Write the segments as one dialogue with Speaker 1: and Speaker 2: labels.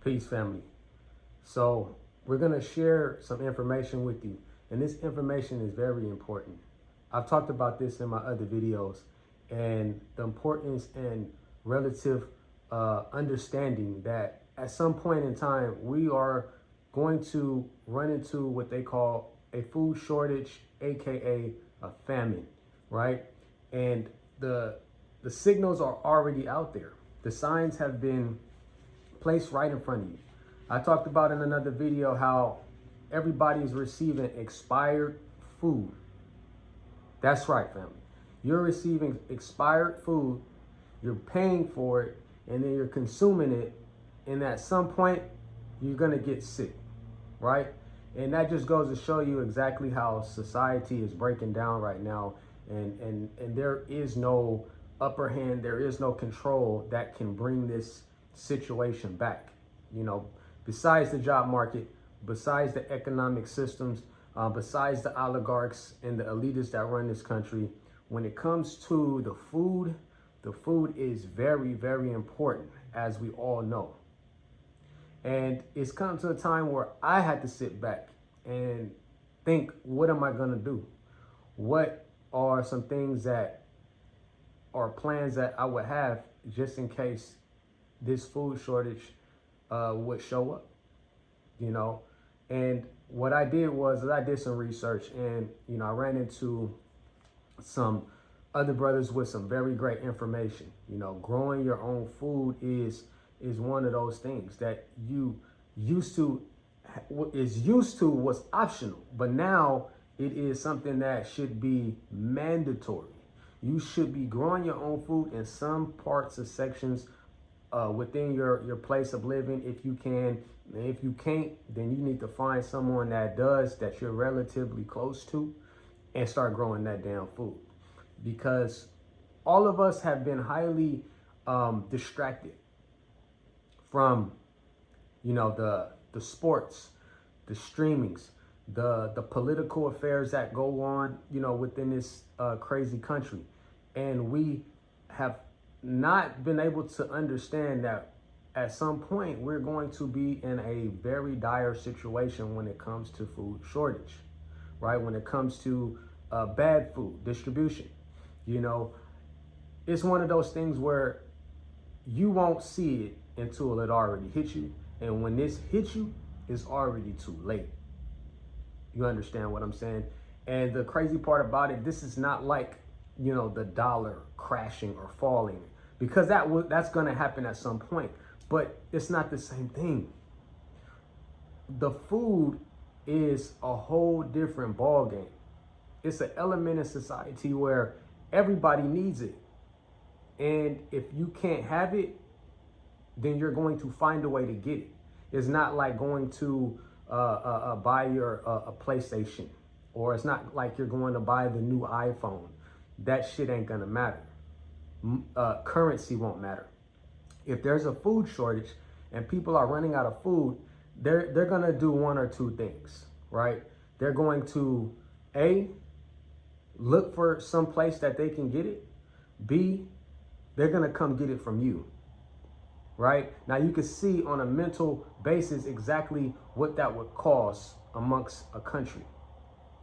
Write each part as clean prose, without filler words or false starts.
Speaker 1: Peace, family. So we're going to share some information with you, and this information is very important. I've talked about this in my other videos, and the importance and relative understanding that at some point in time we are going to run into what they call a food shortage, aka a famine, right? And the signals are already out there. The signs have been placed right in front of you. I talked about in another video how everybody is receiving expired food. That's right, family. You're receiving expired food, you're paying for it, and then you're consuming it, and at some point you're gonna get sick, right? And that just goes to show you exactly how society is breaking down right now, and there is no upper hand, there is no control that can bring this situation back. You know, besides the job market, besides the economic systems, besides the oligarchs and the elitists that run this country, when it comes to the food is very, very important, as we all know. And it's come to a time where I had to sit back and think, what am I gonna do? What are some things that are plans that I would have just in case this food shortage would show up, you know? And what I did was I did some research, and, you know, I ran into some other brothers with some very great information. You know, growing your own food is one of those things that was optional, but now it is something that should be mandatory. You should be growing your own food in some parts of sections within your place of living, if you can. And if you can't, then you need to find someone that does, that you're relatively close to, and start growing that damn food. Because all of us have been highly distracted from, you know, the sports, the streamings, the political affairs that go on, you know, within this crazy country. And we have not been able to understand that at some point we're going to be in a very dire situation when it comes to food shortage, right? When it comes to bad food distribution. You know, it's one of those things where you won't see it until it already hits you. And when this hits you, it's already too late. You understand what I'm saying? And the crazy part about it, this is not like, you know, the dollar crashing or falling, because that's going to happen at some point. But it's not the same thing. The food is a whole different ball game. It's an element in society where everybody needs it. And if you can't have it, then you're going to find a way to get it. It's not like going to buy your a PlayStation, or it's not like you're going to buy the new iPhone. That shit ain't gonna matter. Currency won't matter. If there's a food shortage and people are running out of food, they're gonna do one or two things, right? They're going to A, look for some place that they can get it. B, they're gonna come get it from you, right? Now you can see on a mental basis exactly what that would cost amongst a country,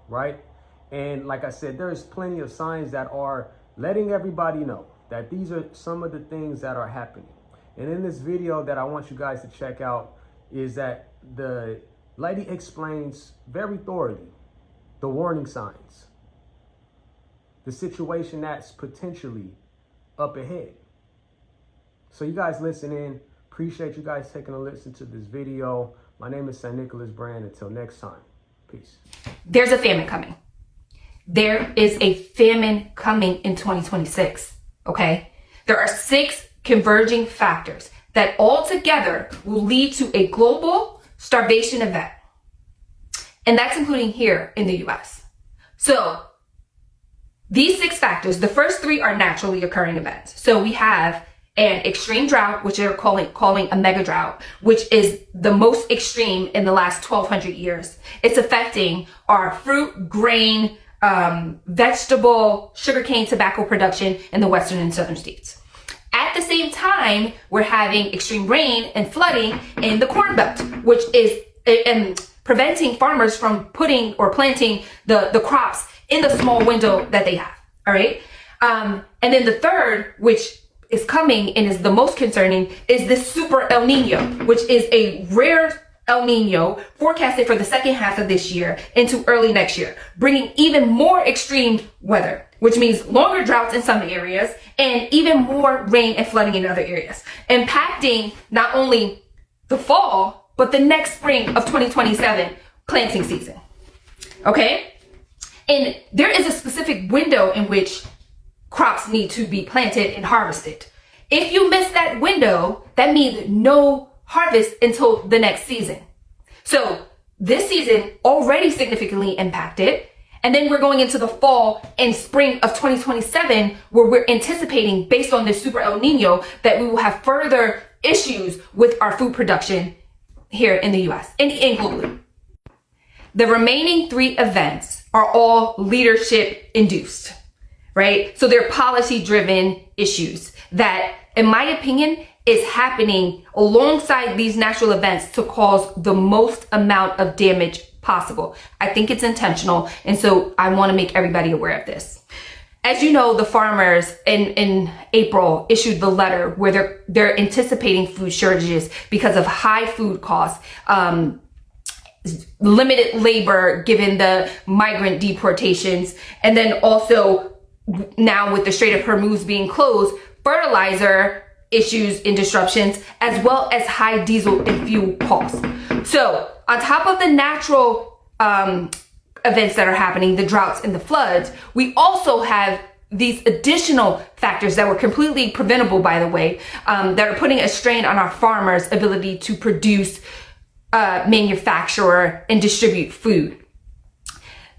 Speaker 1: right? And like I said, there's plenty of signs that are letting everybody know that these are some of the things that are happening. And in this video that I want you guys to check out is that the lady explains very thoroughly the warning signs, the situation that's potentially up ahead. So you guys listen in. Appreciate you guys taking a listen to this video. My name is St. Nicholas Brand. Until next time, peace.
Speaker 2: There's a famine coming. There is a famine coming in 2026, okay? There are 6 converging factors that all together will lead to a global starvation event. And that's including here in the US. So these 6 factors, the first 3 are naturally occurring events. So we have an extreme drought, which they're calling a mega drought, which is the most extreme in the last 1,200 years. It's affecting our fruit, grain, vegetable, sugarcane, tobacco production in the western and southern states. At At the same time, we're having extreme rain and flooding in the Corn Belt, which is preventing farmers from putting or planting the crops in the small window that they have. All right. And then the third, which is coming and is the most concerning, is this super El Nino, which is a rare El Nino forecasted for the second half of this year into early next year, bringing even more extreme weather, which means longer droughts in some areas and even more rain and flooding in other areas, impacting not only the fall, but the next spring of 2027 planting season. Okay? And there is a specific window in which crops need to be planted and harvested. If you miss that window, that means no harvest until the next season. So this season already significantly impacted. And then we're going into the fall and spring of 2027, where we're anticipating, based on this super El Nino, that we will have further issues with our food production here in the US and globally. The remaining three events are all leadership induced, right? So they're policy driven issues that, in my opinion, is happening alongside these natural events to cause the most amount of damage possible. I think it's intentional. And so I want to make everybody aware of this. As you know, the farmers in April issued the letter where they're anticipating food shortages because of high food costs, limited labor given the migrant deportations, and then also now with the Strait of Hormuz being closed, fertilizer issues and disruptions, as well as high diesel and fuel costs. So on top of the natural events that are happening, the droughts and the floods, we also have these additional factors that were completely preventable, by the way, that are putting a strain on our farmers' ability to produce, manufacture, and distribute food.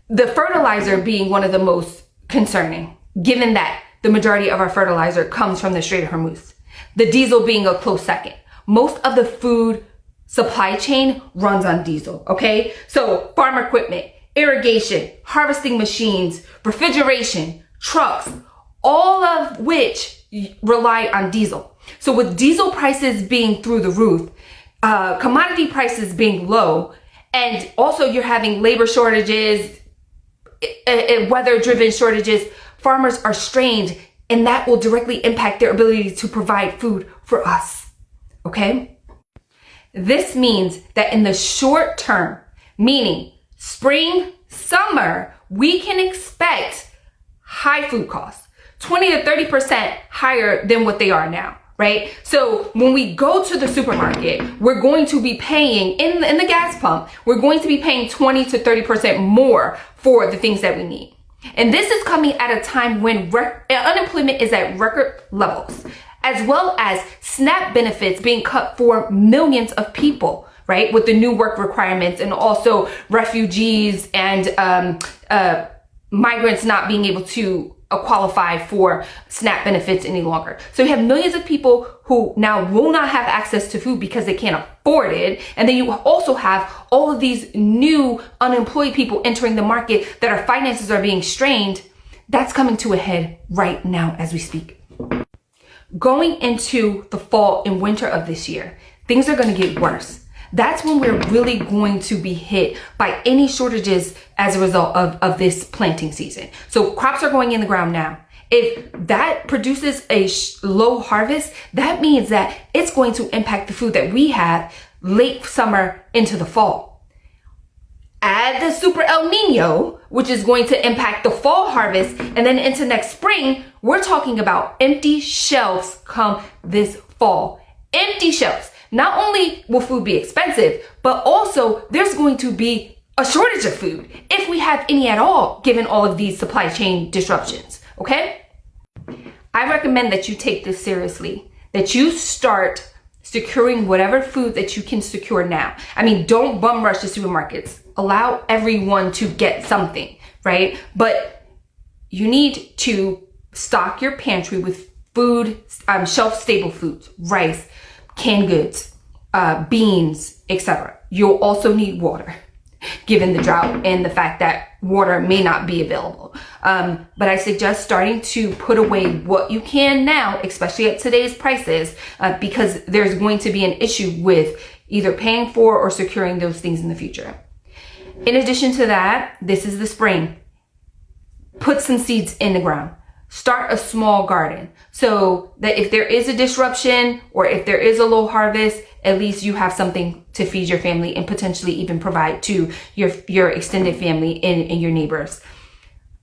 Speaker 2: The fertilizer being one of the most concerning, given that the majority of our fertilizer comes from the Strait of Hormuz. The diesel being a close second. Most of the food supply chain runs on diesel, okay? So farm equipment, irrigation, harvesting machines, refrigeration, trucks, all of which rely on diesel. So with diesel prices being through the roof, commodity prices being low, and also you're having labor shortages, weather-driven shortages, farmers are strained, and that will directly impact their ability to provide food for us, okay? This means that in the short term, meaning spring, summer, we can expect high food costs, 20 to 30% higher than what they are now, right? So when we go to the supermarket, we're going to be paying, in the gas pump, we're going to be paying 20 to 30% more for the things that we need. And this is coming at a time when unemployment is at record levels, as well as SNAP benefits being cut for millions of people, right? With the new work requirements, and also refugees and migrants not being able to qualify for SNAP benefits any longer. So you have millions of people who now will not have access to food because they can't afford it. And then you also have all of these new unemployed people entering the market that our finances are being strained. That's coming to a head right now as we speak. Going into the fall and winter of this year, things are going to get worse. That's when we're really going to be hit by any shortages as a result of this planting season. So crops are going in the ground now. If that produces a low harvest, that means that it's going to impact the food that we have late summer into the fall. Add the super El Nino, which is going to impact the fall harvest, and then into next spring, we're talking about empty shelves come this fall. Empty shelves. Not only will food be expensive, but also there's going to be a shortage of food, if we have any at all, given all of these supply chain disruptions, okay? I recommend that you take this seriously, that you start securing whatever food that you can secure now. I mean, don't bum rush the supermarkets. Allow everyone to get something, right? But you need to stock your pantry with food, shelf-stable foods, rice, canned goods, beans, etc. You'll also need water. given the drought and the fact that water may not be available. But I suggest starting to put away what you can now, especially at today's prices, because there's going to be an issue with either paying for or securing those things in the future. In addition to that, this is the spring. Put some seeds in the ground. Start a small garden so that if there is a disruption or if there is a low harvest, at least you have something to feed your family and potentially even provide to your extended family and your neighbors.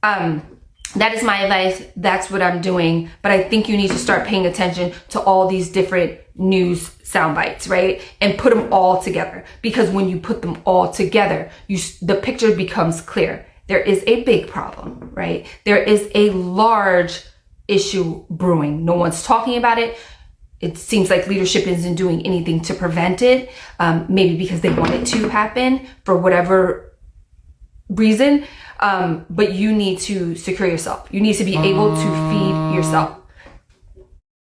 Speaker 2: That is my advice. That's what I'm doing. But I think you need to start paying attention to all these different news sound bites, right? And put them all together, because when you put them all together, the picture becomes clear. There is a big problem, right? There is a large issue brewing. No one's talking about it. It seems like leadership isn't doing anything to prevent it, maybe because they want it to happen for whatever reason. But you need to secure yourself. You need to be able to feed yourself.